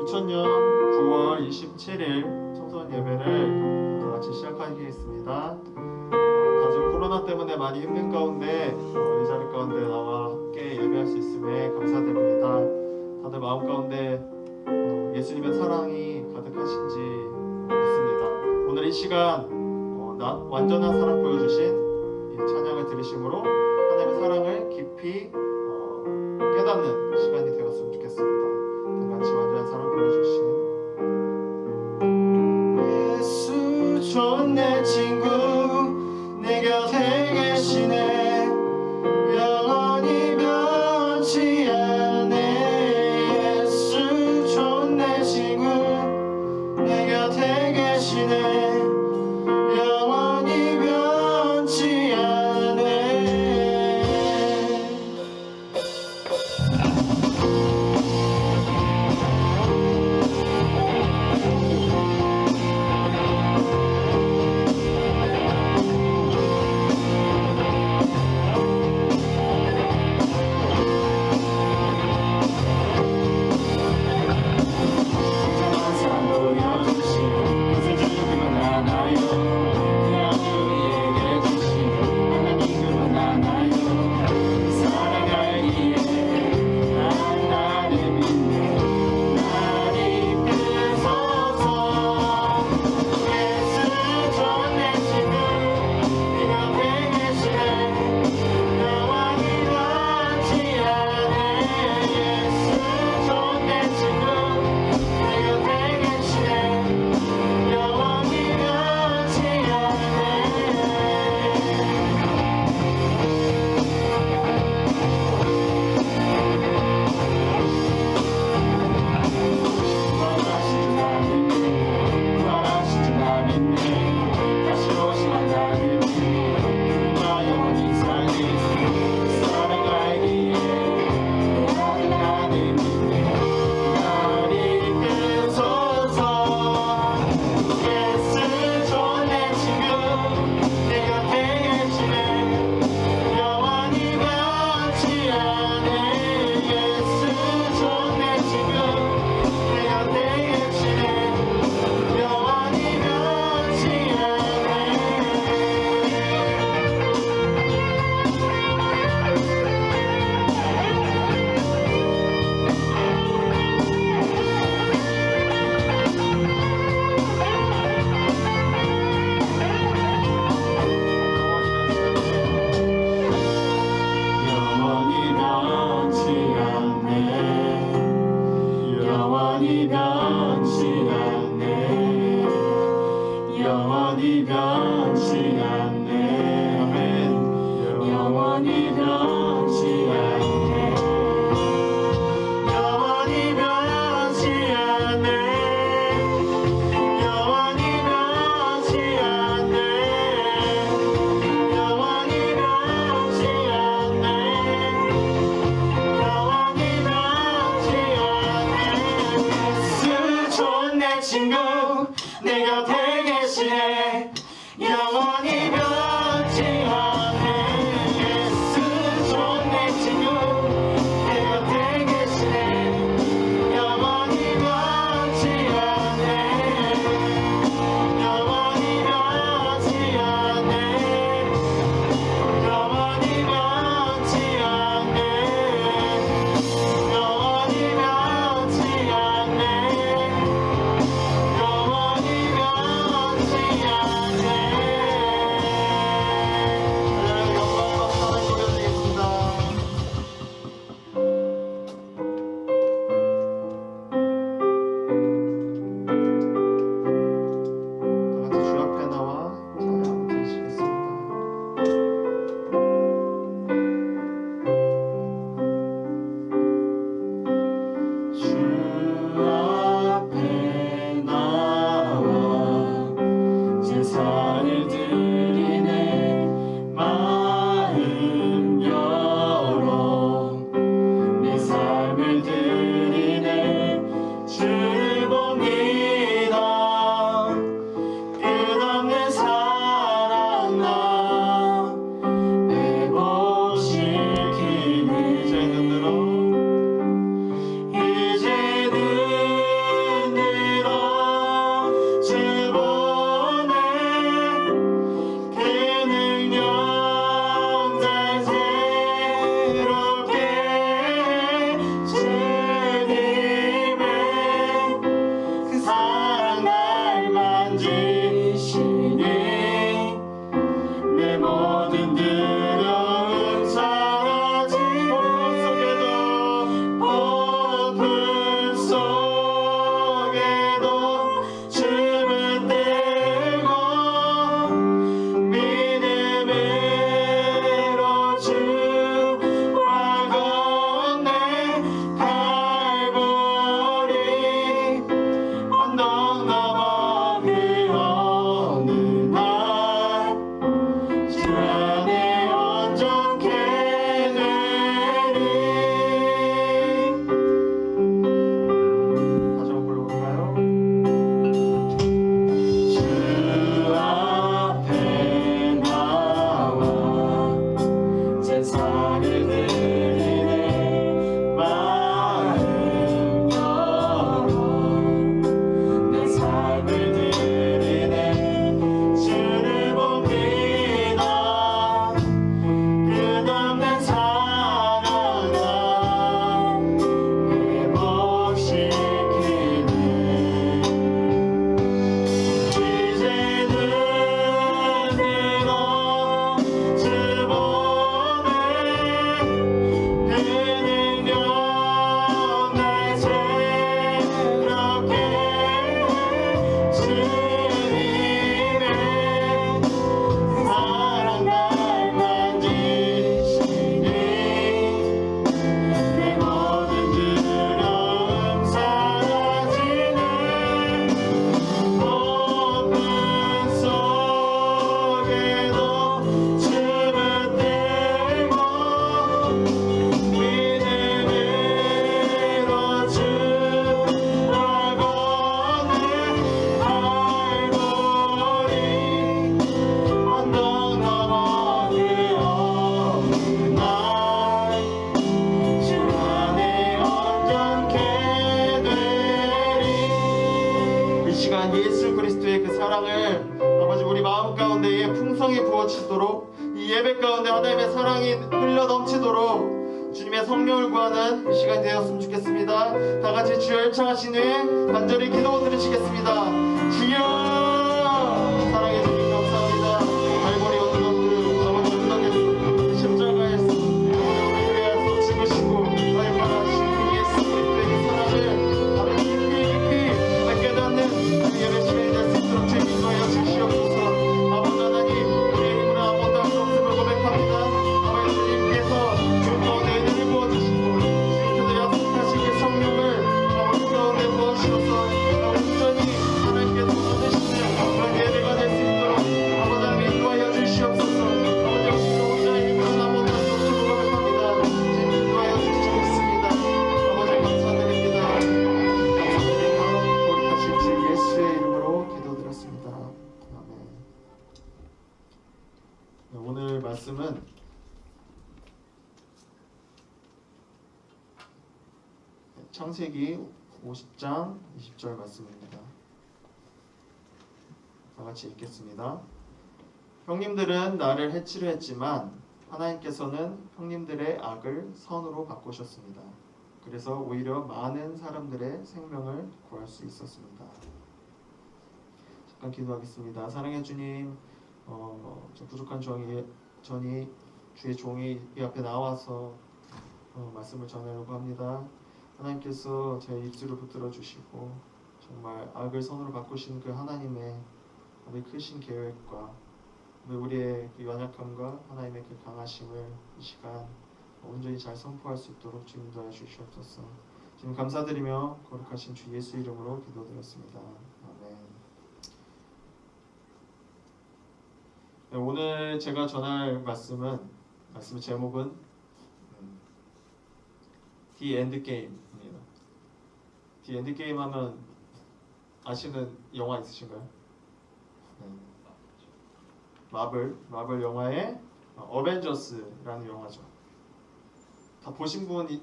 2000년 9월 27일 청소년 예배를 다 같이 시작하겠습니다. 다들 코로나 때문에 많이 힘든 가운데 이 자리 가운데 나와 함께 예배할 수 있음에 감사드립니다. 다들 마음 가운데 예수님의 사랑이 가득하신지 믿습니다. 오늘 이 시간 완전한 사랑 보여주신 이 찬양을 들으심으로 하나님의 사랑을 깊이 깨닫는 시간이 되었으면 좋겠습니다. 같이 완전한 사랑 보여주신 예수 좋네 친구 내 곁에 계시네 영원히 변치 않네. 예수 좋네 친구 내 곁에 계시네 영원히 변치 않네. 영원히 변치 않네. 아멘. 영원히 변치 않네. 영원히 변치 않네. 영원히 변치 않네. 영원히 변치 않네. 영원히 변치 않네. 예수 좋네 친구 내 곁에 계시네 영원히 변치 않네. 예수 좋네 친구 사랑이 부어지도록 이 예배 가운데 하나님의 사랑이 흘러 넘치도록 주님의 성령을 구하는 이 시간이 되었으면 좋겠습니다. 다 같이 주여 일창하신 후에 간절히 기도 드리시겠습니다. 주여 사랑해 주님 감사합니다. 갈보리 언덕 그 아버지 언덕에서 십자가에서 우리에서 죽으시고 발판하신 예수 그리스도의 사랑을 바로 깊이 깨닫는 예배 시간이 될 수 있도록 주님 인도하여 주시옵소서. 아버지 하나님 우리의 힘으로 아무것도 할 수 없음을 고백합니다. 아버지 주님께서 주 가운데 은혜를 부어주시고 주님께서 약속하신 그 성령을 아버지 가운데 부어주셔서 온전히 하나님께서 원하시는 그런 예배가 될 수 있도록 아버지 하나님 인도하여 주시옵소서. 아버지 오시는 온전히 힘으로 아무것도 할 수 없음을 고백합니다. 주님 인도하여 주시옵습니다. 아버지 감사드립니다. 감사드립니다. 거룩하신 주 예수의 이름으로 기도드렸습니다. 아멘. 네, 오늘 말씀은 창세기 50장 20절 말씀입니다. 다 같이 읽겠습니다. 형님들은 나를 해치려 했지만 하나님께서는 형님들의 악을 선으로 바꾸셨습니다. 그래서 오히려 많은 사람들의 생명을 구할 수 있었습니다. 잠깐 기도하겠습니다. 사랑해 주님, 저 부족한 전이 주의 종이 이 앞에 나와서 말씀을 전하려고 합니다. 하나님께서 제 입술을 붙들어 주시고 정말 악을 선으로 바꾸신 그 하나님의 크신 계획과 우리의 그 연약함과 하나님의 그 강하심을 이 시간 온전히 잘 선포할 수 있도록 주님 인도하여 주시옵소서. 주님 감사드리며 거룩하신 주 예수 이름으로 기도드렸습니다. 아멘. 네, 오늘 제가 전할 말씀의 제목은 The End Game입니다. The End Game 하면 아시는 영화 있으신가요? 네. 마블 영화의 어벤져스라는 영화죠. 다 보신 분이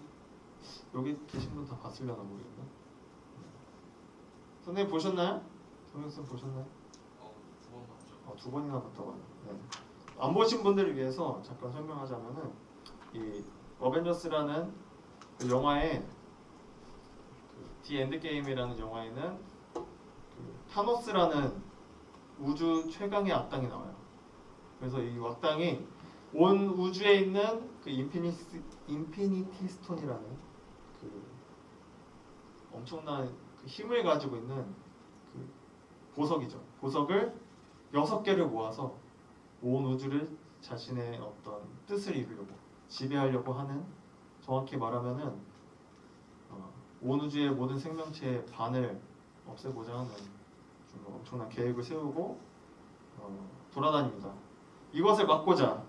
여기 계신 분 다 봤으려나 모르겠네. 선생님 보셨나요? 동영상 보셨나요? 2번 봤죠. 2번이나 봤다고 하네요. 네. 안 보신 분들을 위해서 잠깐 설명하자면은 이 어벤져스라는 그 영화의 The End Game이라는 영화에는 그 타노스라는 우주 최강의 악당이 나와요. 그래서 이 악당이 온 우주에 있는 그 인피니티 스톤이라는 그 엄청난 그 힘을 가지고 있는 그 보석이죠. 보석을 6개를 모아서 온 우주를 자신의 어떤 뜻을 이루려고 지배하려고 하는, 정확히 말하면은 온 우주의 모든 생명체의 반을 없애고자 하는 좀 엄청난 계획을 세우고 돌아다닙니다. 이것을 막고자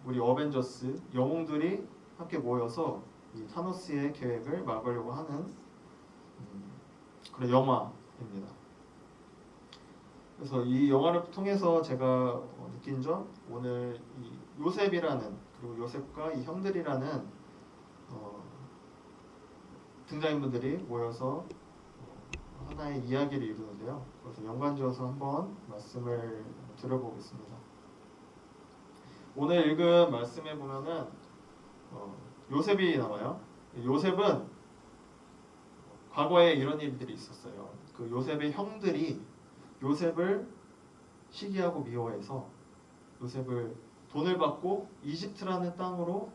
우리 어벤져스 영웅들이 함께 모여서 이 타노스의 계획을 막으려고 하는 그런 영화입니다. 그래서 이 영화를 통해서 제가 느낀 점, 오늘 이 요셉이라는, 그리고 요셉과 이 형들이라는 등장인물들이 모여서 하나의 이야기를 이루는데요. 그래서 연관지어서 한번 말씀을 들어보겠습니다. 오늘 읽은 말씀에 보면은 요셉이 나와요. 요셉은 과거에 이런 일들이 있었어요. 그 요셉의 형들이 요셉을 시기하고 미워해서 요셉을 돈을 받고 이집트라는 땅으로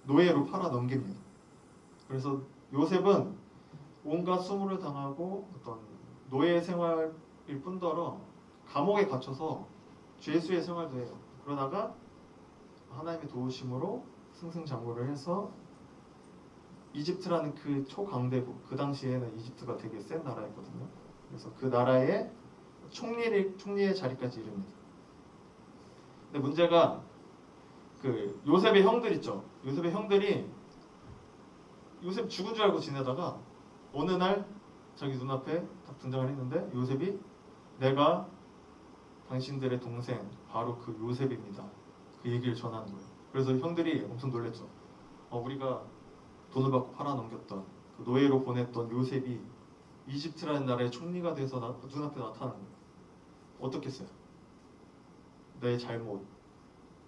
노예로 팔아 넘깁니다. 그래서 요셉은 온갖 수모를 당하고 어떤 노예 생활일 뿐더러 감옥에 갇혀서 죄수의 생활도 해요. 그러다가 하나님의 도우심으로 승승장구를 해서 이집트라는 그 초강대국, 그 당시에는 이집트가 되게 센 나라였거든요. 그래서 그 나라의 총리의 자리까지 이릅니다. 근데 문제가 그 요셉의 형들 있죠. 요셉의 형들이 요셉 죽은 줄 알고 지내다가 어느 날 자기 눈앞에 딱 등장을 했는데 요셉이 내가 당신들의 동생 바로 그 요셉입니다. 그 얘기를 전하는 거예요. 그래서 형들이 엄청 놀랬죠. 우리가 돈을 받고 팔아넘겼던 그 노예로 보냈던 요셉이 이집트라는 나라의 총리가 돼서 눈앞에 나타나는 거예요. 어떻겠어요? 내 잘못,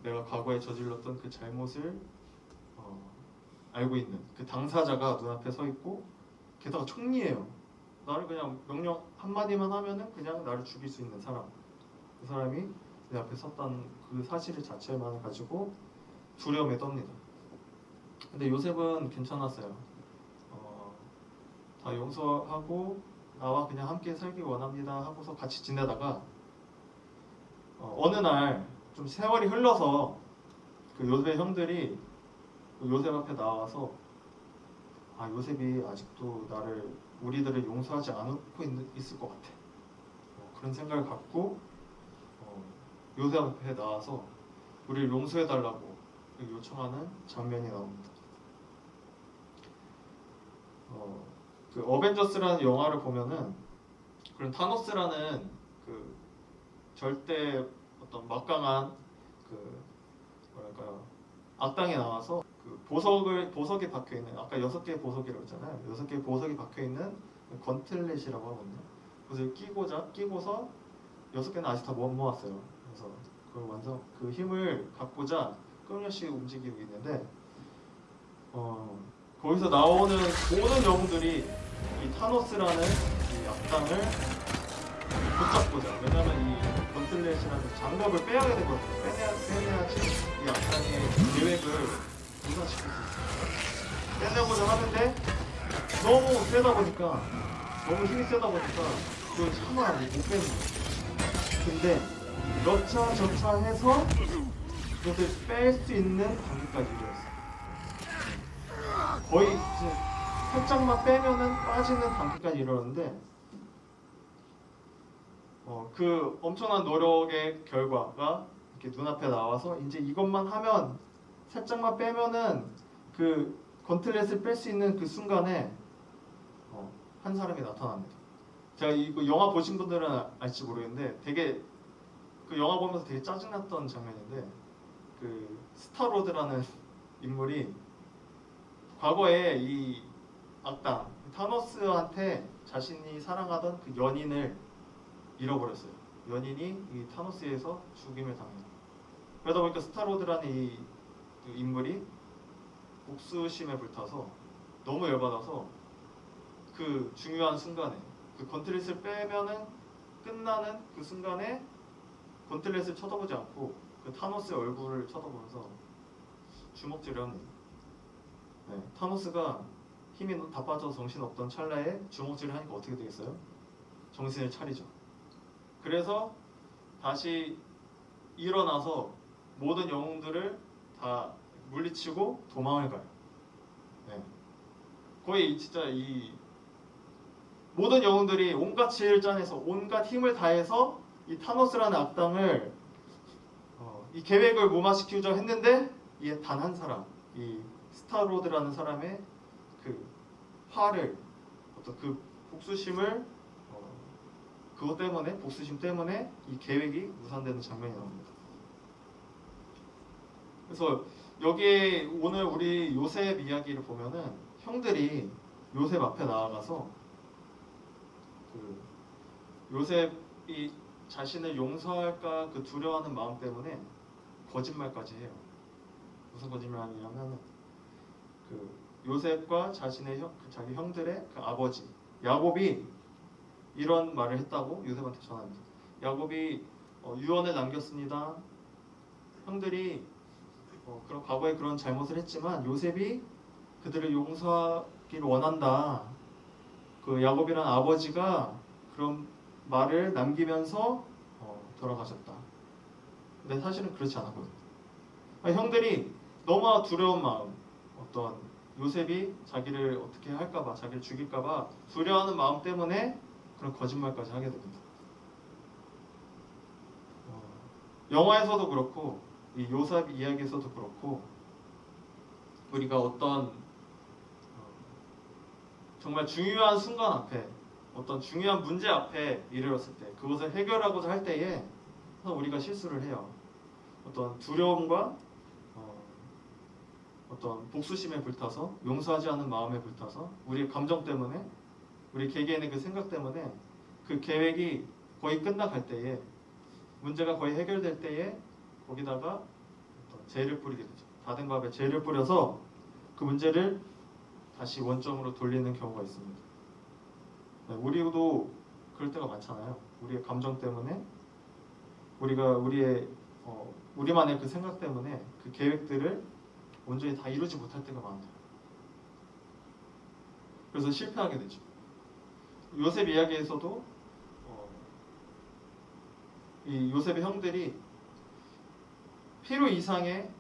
내가 과거에 저질렀던 그 잘못을 알고 있는 그 당사자가 눈앞에 서 있고, 게다가 총리예요. 나를 그냥 명령 한마디만 하면은 그냥 나를 죽일 수 있는 사람. 그 사람이 내 앞에 섰다는 그 사실 자체만 가지고 두려움에 떱니다. 근데 요셉은 괜찮았어요. 다 용서하고 나와 그냥 함께 살기 원합니다 하고서 같이 지내다가 어느 날 좀 세월이 흘러서 그 요셉의 형들이 그 요셉 앞에 나와서 요셉이 아직도 우리들을 용서하지 않고 있을 것 같아. 그런 생각을 갖고 요셉 앞에 나와서 우리를 용서해달라고 요청하는 장면이 나옵니다. 그 어벤져스라는 영화를 보면은 그런 타노스라는 그 절대 어떤 막강한 그 뭐랄까요, 악당이 나와서 그 보석이 박혀 있는, 아까 6개의 보석이라고 했잖아요. 6개의 보석이 박혀 있는 건틀렛이라고 하거든요. 그래서 끼고서 6개는 아직 다 못 모았어요. 그래서 그 힘을 갖고자 끊임없이 움직이고 있는데 거기서 나오는 모든 영웅들이 이 타노스라는 이 악당을 붙잡고자, 왜냐면 이 건틀렛이라는 장갑을 빼야 되거든요. 빼내야지 이 악당의 계획을 무산시킬 수 있어요. 빼내고자 하는데 너무 세다 보니까, 너무 힘이 세다 보니까 그걸 참아 못 빼는 거예요. 근데 여차저차 해서 그것을 뺄 수 있는 단계까지 이르렀어요. 거의 이제 살짝만 빼면은 빠지는 단계까지 이르렀는데 그 엄청난 노력의 결과가 이렇게 눈앞에 나와서 이제 이것만 하면, 살짝만 빼면은 그 건틀렛을 뺄 수 있는 그 순간에 한 사람이 나타납니다. 제가 이거 영화 보신 분들은 알지 모르겠는데 되게 그 영화 보면서 되게 짜증났던 장면인데, 그 스타로드라는 인물이 과거에 이 악당 타노스한테 자신이 사랑하던 그 연인을 잃어버렸어요. 연인이 이 타노스에서 죽임을 당해요. 그러다 보니까 스타로드라는 이 인물이 복수심에 불타서 너무 열받아서 그 중요한 순간에, 그 건틀렛을 빼면은 끝나는 그 순간에 건틀렛을 쳐다보지 않고 그 타노스의 얼굴을 쳐다보면서 주먹질을 합니다. 네, 타노스가 힘이 다 빠져서 정신없던 찰나에 주먹질을 하니까 어떻게 되겠어요? 정신을 차리죠. 그래서 다시 일어나서 모든 영웅들을 다 물리치고 도망을 가요. 네. 거의 진짜 이 모든 영웅들이 온갖 지혜를 짜내서 온갖 힘을 다해서 이 타노스라는 악당을 이 계획을 무마시키자 했는데, 이게 단 한 사람, 이 스타로드라는 사람의 그 화를, 어떤 그 복수심을 그것 때문에, 복수심 때문에 이 계획이 무산되는 장면이 나옵니다. 그래서 여기에 오늘 우리 요셉 이야기를 보면은 형들이 요셉 앞에 나아가서 그 요셉이 자신을 용서할까 그 두려워하는 마음 때문에 거짓말까지 해요. 무슨 거짓말이냐면 그 요셉과 자신의 자기 형들의 그 아버지 야곱이 이런 말을 했다고 요셉한테 전합니다. 야곱이 유언을 남겼습니다. 형들이 그런 과거에 그런 잘못을 했지만 요셉이 그들을 용서하기를 원한다. 그 야곱이란 아버지가 그런 말을 남기면서 돌아가셨다. 근데 사실은 그렇지 않았거든요. 형들이 너무 두려운 마음, 어떤 요셉이 자기를 어떻게 할까봐, 자기를 죽일까봐 두려워하는 마음 때문에 그런 거짓말까지 하게 됩니다. 영화에서도 그렇고 이 요셉 이야기에서도 그렇고 우리가 어떤 정말 중요한 순간 앞에, 어떤 중요한 문제 앞에 이르렀을 때, 그것을 해결하고자 할 때에 우리가 실수를 해요. 어떤 두려움과 어떤 복수심에 불타서, 용서하지 않은 마음에 불타서, 우리의 감정 때문에, 우리 개개인의 그 생각 때문에 그 계획이 거의 끝나갈 때에 문제가 거의 해결될 때에 거기다가 어떤 재를 뿌리게 되죠. 다된 밥에 재를 뿌려서 그 문제를 다시 원점으로 돌리는 경우가 있습니다. 네, 우리도 그럴 때가 많잖아요. 우리의 감정 때문에 우리가 우리만의 그 생각 때문에 그 계획들을 온전히 다 이루지 못할 때가 많아요. 그래서 실패하게 되죠. 요셉 이야기에서도 이 요셉의 형들이 필요 이상의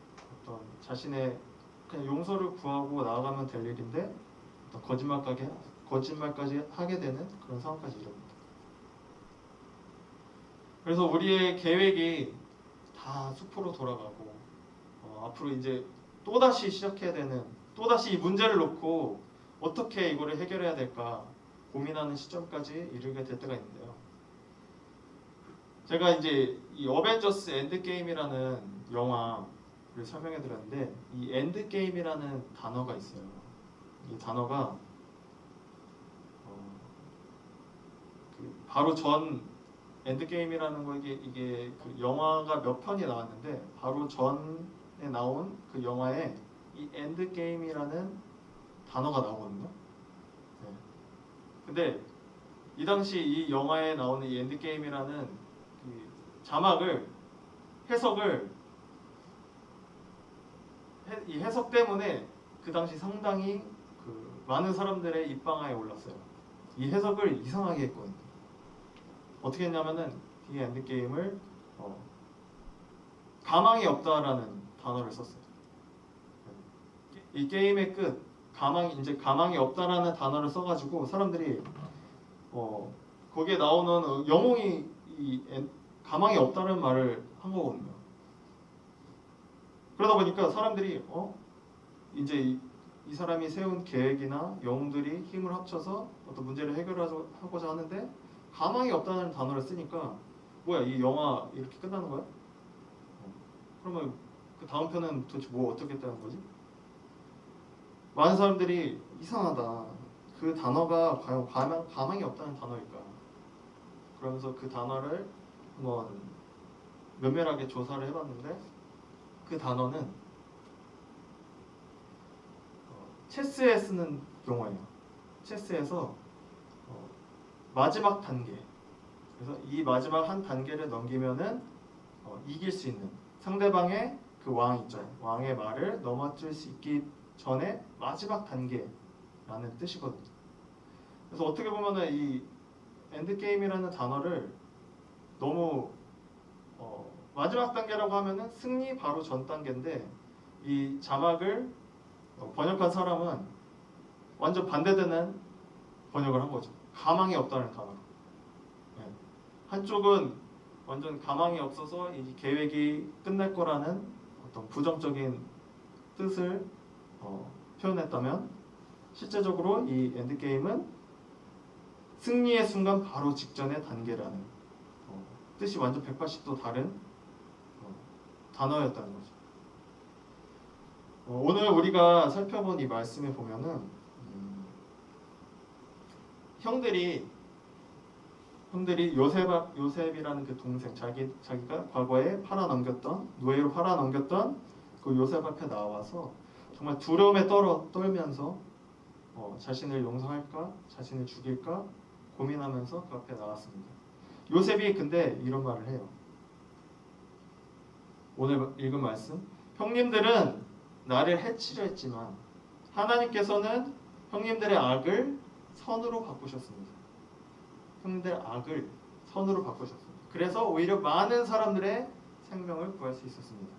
어떤 자신의 그냥 용서를 구하고 나아가면 될 일인데 어떤 거짓말까지 하게 되는 그런 상황까지 이릅니다. 그래서 우리의 계획이 다 수포로 돌아가고 앞으로 이제 또다시 시작해야 되는 또다시 이 문제를 놓고 어떻게 이거를 해결해야 될까 고민하는 시점까지 이르게 될 때가 있는데요. 제가 이제 이 어벤져스 엔드게임이라는 영화를 설명해 드렸는데 이 엔드게임이라는 단어가 있어요. 이 단어가 바로 전 엔드게임이라는 거 이게 그 영화가 몇 편이 나왔는데 바로 전에 나온 그 영화에 이 엔드게임이라는 단어가 나오거든요. 네. 근데 이 당시 이 영화에 나오는 이 엔드게임이라는 그 자막을 이 해석 때문에 그 당시 상당히 그 많은 사람들의 입방아에 올랐어요. 이 해석을 이상하게 했거든요. 어떻게 했냐면은 이 엔드게임을 가망이 없다라는 단어를 썼어요. 이 게임의 끝 가망이 없다라는 단어를 써가지고 사람들이 거기에 나오는 영웅이 가망이 없다는 말을 한 거거든요. 그러다 보니까 사람들이 이제 이 사람이 세운 계획이나 영웅들이 힘을 합쳐서 어떤 문제를 해결하고자 하는데 가망이 없다는 단어를 쓰니까 뭐야 이 영화 이렇게 끝나는 거야? 그러면 그 다음 편은 도대체 뭐 어떻게 했다는 거지? 많은 사람들이 이상하다. 그 단어가 과연 가망이 없다는 단어일까? 그러면서 그 단어를 한번 면밀하게 조사를 해봤는데 그 단어는 체스에 쓰는 용어예요. 체스에서 마지막 단계. 그래서 이 마지막 한 단계를 넘기면은 이길 수 있는 상대방의 그 왕 있죠. 왕의 말을 넘어뜨릴 수 있기 전에 마지막 단계라는 뜻이거든요. 그래서 어떻게 보면은 이 엔드게임이라는 단어를 너무 마지막 단계라고 하면은 승리 바로 전 단계인데 이 자막을 번역한 사람은 완전 반대되는 번역을 한 거죠. 가망이 없다는 단어로. 네. 한쪽은 완전 가망이 없어서 이 계획이 끝날 거라는 어떤 부정적인 뜻을 표현했다면 실제적으로 이 엔드게임은 승리의 순간 바로 직전의 단계라는 뜻이 완전 180도 다른 단어였다는 거죠. 오늘 우리가 살펴본 이 말씀에 보면은 형들이 요셉이라는 그 동생 자기가 과거에 노예로 팔아넘겼던 그 요셉 앞에 나와서 정말 두려움에 떨면서 자신을 용서할까 자신을 죽일까 고민하면서 그 앞에 나왔습니다. 요셉이 근데 이런 말을 해요. 오늘 읽은 말씀 형님들은 나를 해치려 했지만 하나님께서는 형님들의 악을 선으로 바꾸셨습니다. 형님들의 악을 선으로 바꾸셨습니다. 그래서 오히려 많은 사람들의 생명을 구할 수 있었습니다.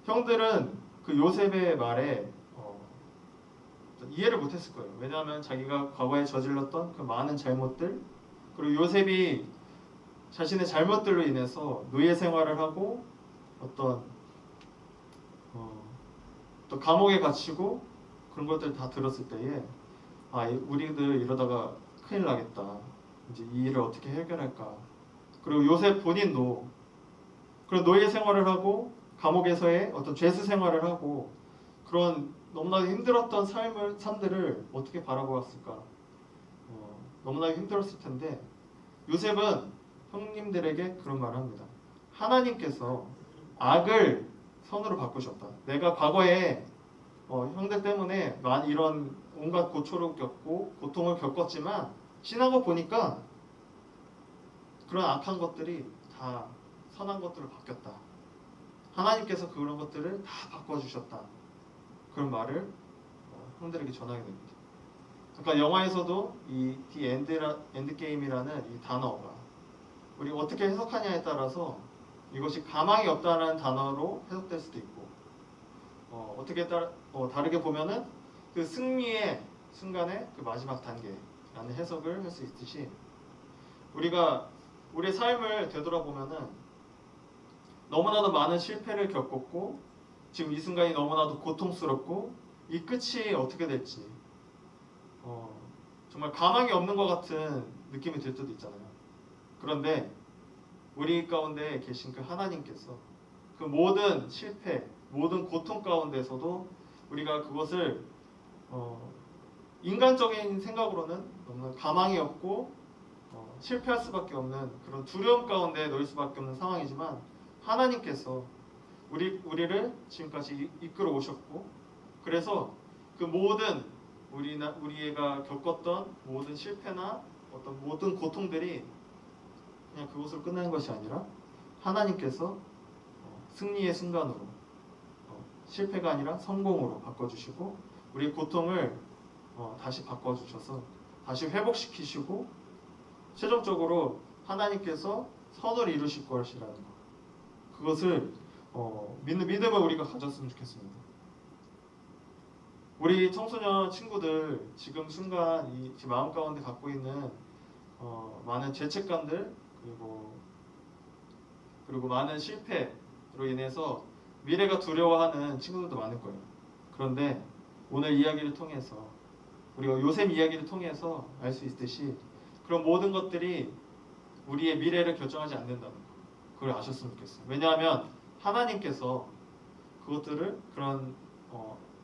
형들은 그 요셉의 말에 이해를 못했을 거예요. 왜냐하면 자기가 과거에 저질렀던 그 많은 잘못들 그리고 요셉이 자신의 잘못들로 인해서 노예 생활을 하고 또 감옥에 갇히고 그런 것들 다 들었을 때에 우리들 이러다가 큰일 나겠다. 이제 이 일을 어떻게 해결할까. 그리고 요셉 본인도 그런 노예 생활을 하고 감옥에서의 어떤 죄수 생활을 하고 그런 너무나도 힘들었던 삶들을 어떻게 바라보았을까. 너무나도 힘들었을 텐데 요셉은 형님들에게 그런 말을 합니다. 하나님께서 악을 선으로 바꾸셨다. 내가 과거에 형들 때문에 많이 이런 온갖 고초를 겪고 고통을 겪었지만 지나고 보니까 그런 악한 것들이 다 선한 것들로 바뀌었다. 하나님께서 그런 것들을 다 바꿔주셨다. 그런 말을 형들에게 전하게 됩니다. 그러니까 영화에서도 이 The End Game이라는 이 단어가 우리 어떻게 해석하냐에 따라서 이것이 가망이 없다는 단어로 해석될 수도 있고 어떻게 다르게 보면은 그 승리의 순간의 그 마지막 단계라는 해석을 할 수 있듯이 우리가 우리의 삶을 되돌아보면은 너무나도 많은 실패를 겪었고 지금 이 순간이 너무나도 고통스럽고 이 끝이 어떻게 될지 정말 가망이 없는 것 같은 느낌이 들 때도 있잖아요. 그런데 우리 가운데 계신 그 하나님께서 그 모든 실패, 모든 고통 가운데서도 우리가 그것을 인간적인 생각으로는 너무 가망이 없고 실패할 수밖에 없는 그런 두려움 가운데 놓일 수밖에 없는 상황이지만 하나님께서 우리를 지금까지 이끌어 오셨고 그래서 그 모든 우리가 겪었던 모든 실패나 어떤 모든 고통들이 그냥 그것으로 끝나는 것이 아니라 하나님께서 승리의 순간으로 실패가 아니라 성공으로 바꿔주시고 우리의 고통을 다시 바꿔주셔서 다시 회복시키시고 최종적으로 하나님께서 선을 이루실 것이라는 것 그것을 믿는 믿음을 우리가 가졌으면 좋겠습니다. 우리 청소년 친구들 지금 순간 이 마음 가운데 갖고 있는 많은 죄책감들 그리고 많은 실패로 인해서 미래가 두려워하는 친구들도 많을 거예요. 그런데 오늘 이야기를 통해서 우리가 요셉 이야기를 통해서 알 수 있듯이 그런 모든 것들이 우리의 미래를 결정하지 않는다는 거 그걸 아셨으면 좋겠어요. 왜냐하면 하나님께서 그것들을 그런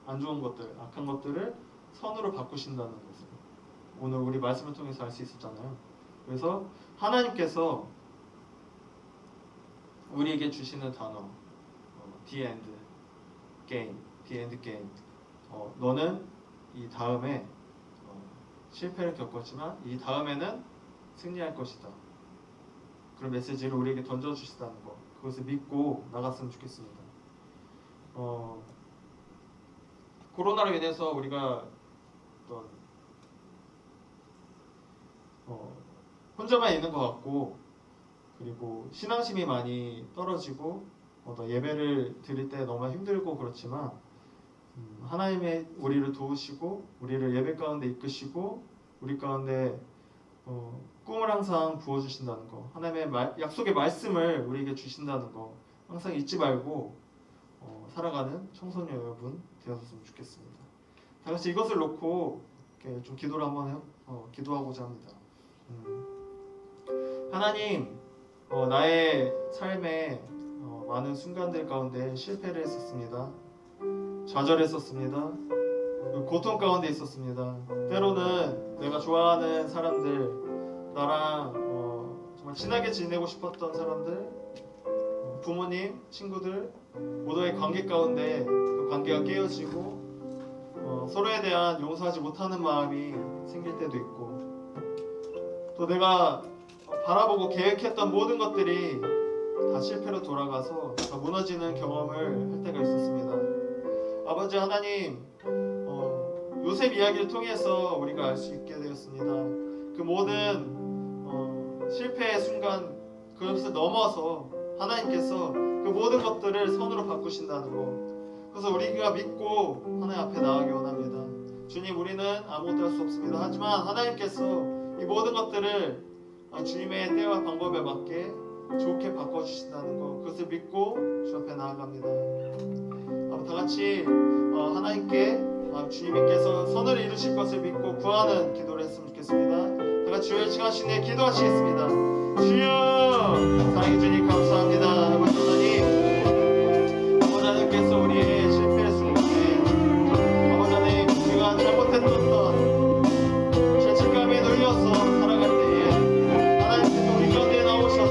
안 좋은 것들, 악한 것들을 선으로 바꾸신다는 것을 오늘 우리 말씀을 통해서 알 수 있었잖아요. 그래서 하나님께서 우리에게 주시는 단어 The End Game 너는 이 다음에 실패를 겪었지만 이 다음에는 승리할 것이다. 그런 메시지를 우리에게 던져주시다는 것 그것을 믿고 나갔으면 좋겠습니다. 코로나로 인해서 우리가 어떤 혼자만 있는 것 같고 그리고 신앙심이 많이 떨어지고 예배를 드릴 때 너무 힘들고 그렇지만 하나님의 우리를 도우시고 우리를 예배 가운데 이끄시고 우리 가운데 꿈을 항상 부어주신다는 거 하나님의 약속의 말씀을 우리에게 주신다는 거 항상 잊지 말고 살아가는 청소년 여러분 되었으면 좋겠습니다. 다 같이 이것을 놓고 이렇게 좀 기도를 한번 기도하고자 합니다. 하나님 나의 삶에 많은 순간들 가운데 실패를 했었습니다. 좌절했었습니다. 고통 가운데 있었습니다. 때로는 내가 좋아하는 사람들 나랑 정말 친하게 지내고 싶었던 사람들 부모님, 친구들 모두의 관계 가운데 그 관계가 깨어지고 서로에 대한 용서하지 못하는 마음이 생길 때도 있고 또 내가 바라보고 계획했던 모든 것들이 다 실패로 돌아가서 다 무너지는 경험을 할 때가 있었습니다. 아버지 하나님 요셉 이야기를 통해서 우리가 알 수 있게 되었습니다. 그 모든 실패의 순간 그것을 넘어서 하나님께서 그 모든 것들을 선으로 바꾸신다는 것 그래서 우리가 믿고 하나님 앞에 나가기 원합니다. 주님 우리는 아무것도 할 수 없습니다. 하지만 하나님께서 이 모든 것들을 주님의 때와 방법에 맞게 좋게 바꿔주신다는 것 그것을 믿고 주 앞에 나아갑니다. 다 같이 하나님께 주님께서 선을 이루실 것을 믿고 구하는 기도를 했으면 좋겠습니다. 다 같이 주의 칭하시네 기도하시겠습니다. 주여 사랑해 주님 감사합니다. 아버지 하나님 아버지 하나님께서 우리의 실패의 순간에 아버지 하나님 우리가 잘못했던 것 죄책감이 눌려서 살아갈 때에 하나님께서 우리 곁에 나오셔서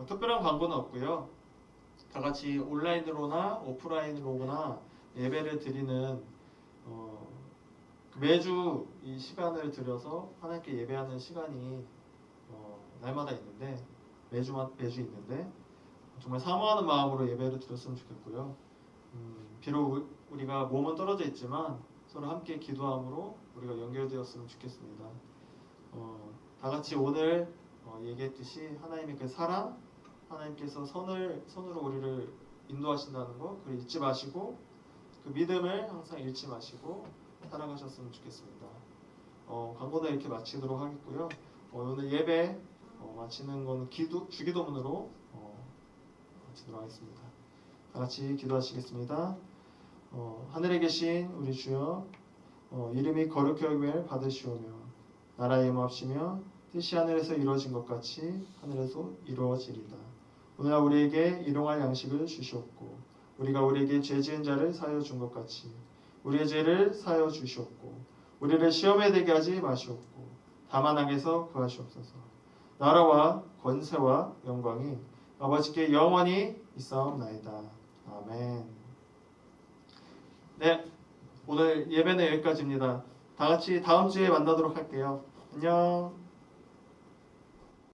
특별한 광고는 없고요. 다 같이 온라인으로나 오프라인으로나 예배를 드리는 매주 이 시간을 들여서 하나님께 예배하는 시간이 날마다 있는데 매주 있는데 정말 사모하는 마음으로 예배를 드렸으면 좋겠고요. 비록 우리가 몸은 떨어져 있지만 서로 함께 기도함으로 우리가 연결되었으면 좋겠습니다. 다 같이 오늘 얘기했듯이 하나님의 그 사랑, 하나님께서 선으로 우리를 인도하신다는 거, 그걸 잊지 마시고 그 믿음을 항상 잃지 마시고 살아가셨으면 좋겠습니다. 광고는 이렇게 마치도록 하겠고요. 오늘 예배 마치는 건 주기도문으로 마치도록 하겠습니다. 다 같이 기도하시겠습니다. 하늘에 계신 우리 주여, 이름이 거룩히 여김을 받으시오며 나라의 임하옵시며 뜻이 하늘에서 이루어진 것 같이 하늘에서 이루어지리다. 오늘날 우리에게 일용할 양식을 주시옵고 우리가 우리에게 죄 지은 자를 사하여 준 것 같이 우리의 죄를 사하여 주시옵고 우리를 시험에 들게 하지 마시옵고 다만 악에서 구하시옵소서. 나라와 권세와 영광이 아버지께 영원히 있사옵나이다. 아멘. 네, 오늘 예배는 여기까지입니다. 다 같이 다음 주에 만나도록 할게요. 안녕.